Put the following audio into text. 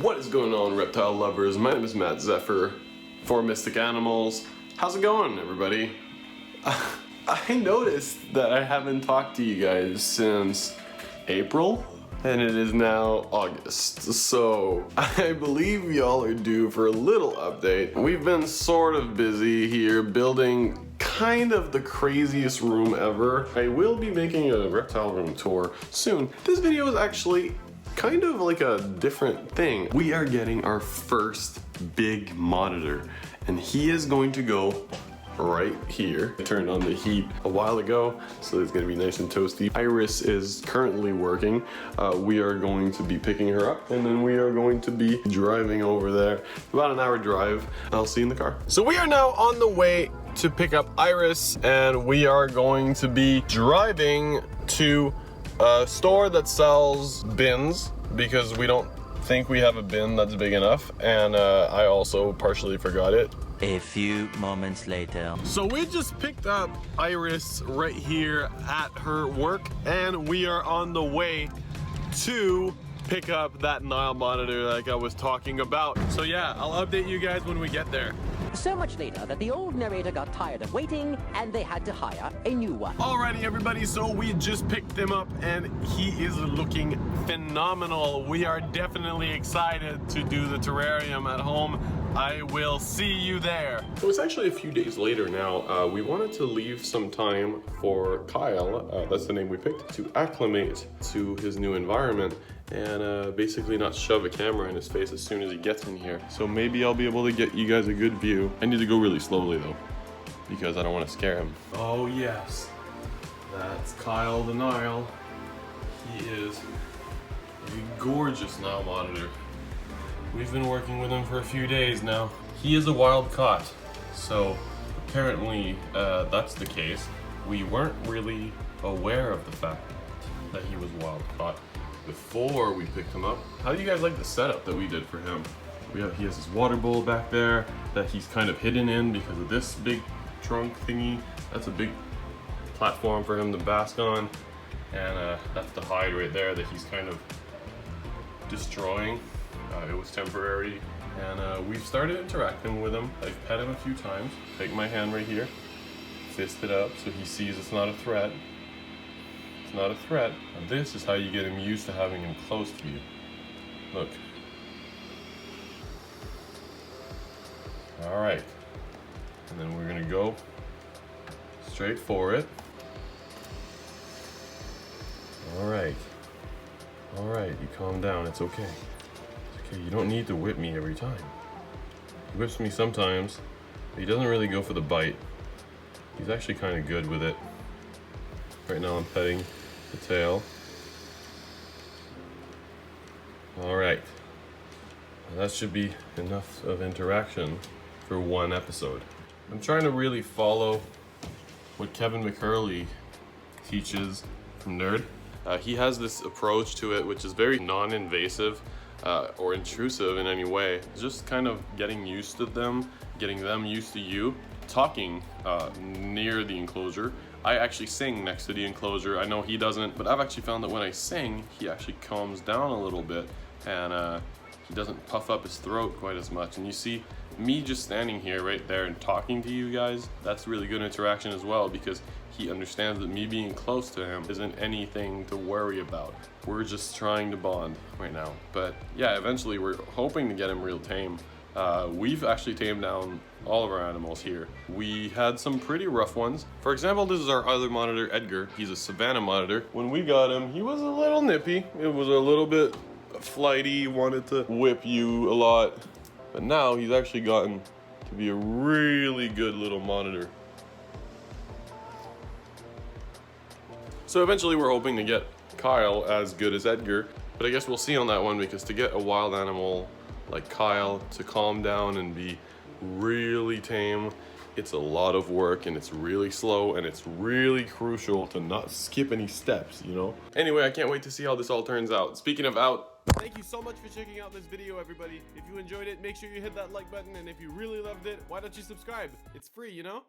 What is going on, reptile lovers? My name is Matt Zephyr for Mystic Animals. How's it going, everybody? I noticed that I haven't talked to you guys since April, and it is now August. So I believe y'all are due for a little update. We've been sort of busy here building kind of the craziest room ever. I will be making a reptile room tour soon. This video is actually kind of like a different thing. We are getting our first big monitor, and he is going to go right here. I turned on the heat a while ago, so it's gonna be nice and toasty. Iris is currently working. We are going to be picking her up, and then we are going to be driving over there. About an hour drive. I'll see you in the car. So we are now on the way to pick up Iris, and we are going to be driving to a store that sells bins because we don't think we have a bin that's big enough, and I also partially forgot it. A few moments later. So we just picked up Iris right here at her work, and we are on the way to pick up that Nile monitor like I was talking about. So yeah, I'll update you guys when we get there. So much later that the old narrator got tired of waiting and they had to hire a new one. Alrighty everybody, so we just picked him up and he is looking phenomenal. We are definitely excited to do the terrarium at home. I will see you there. So it's actually a few days later now. We wanted to leave some time for Kyle, that's the name we picked, to acclimate to his new environment and basically not shove a camera in his face as soon as he gets in here. So maybe I'll be able to get you guys a good view. I need to go really slowly though, because I don't want to scare him. Oh yes, that's Kyle the Nile. He is a gorgeous Nile monitor. We've been working with him for a few days now. He is a wild caught, so apparently that's the case. We weren't really aware of the fact that he was wild caught before we picked him up. How do you guys like the setup that we did for him? He has his water bowl back there that he's kind of hidden in because of this big trunk thingy. That's a big platform for him to bask on, and that's the hide right there that he's kind of destroying. It was temporary, and we've started interacting with him. I've pet him a few times. Take my hand right here, fist it up so he sees it's not a threat. It's not a threat. And this is how you get him used to having him close to you. Look. All right, and then we're gonna go straight for it. All right, you calm down, it's okay. You don't need to whip me every time. He whips me sometimes, but he doesn't really go for the bite. He's actually kind of good with it. Right now I'm petting the tail. All right, well, that should be enough of interaction for one episode. I'm trying to really follow what Kevin McCurley teaches from Nerd. He has this approach to it which is very non-invasive or intrusive in any way. It's just kind of getting used to them, getting them used to you. Talking near the enclosure. I actually sing next to the enclosure. I know he doesn't, but I've actually found that when I sing, he actually calms down a little bit, and he doesn't puff up his throat quite as much. And you see, me just standing here right there and talking to you guys, that's really good interaction as well, because he understands that me being close to him isn't anything to worry about. We're just trying to bond right now. But yeah, eventually we're hoping to get him real tame. We've actually tamed down all of our animals here. We had some pretty rough ones. For example, this is our other monitor, Edgar. He's a Savannah monitor. When we got him, he was a little nippy. It was a little bit flighty, wanted to whip you a lot. But now he's actually gotten to be a really good little monitor. So eventually we're hoping to get Kyle as good as Edgar, but I guess we'll see on that one, because to get a wild animal like Kyle to calm down and be really tame, it's a lot of work, and it's really slow, and it's really crucial to not skip any steps, you know? Anyway, I can't wait to see how this all turns out. Speaking of out, thank you so much for checking out this video, everybody. If you enjoyed it, make sure you hit that like button, and if you really loved it, why don't you subscribe? It's free, you know?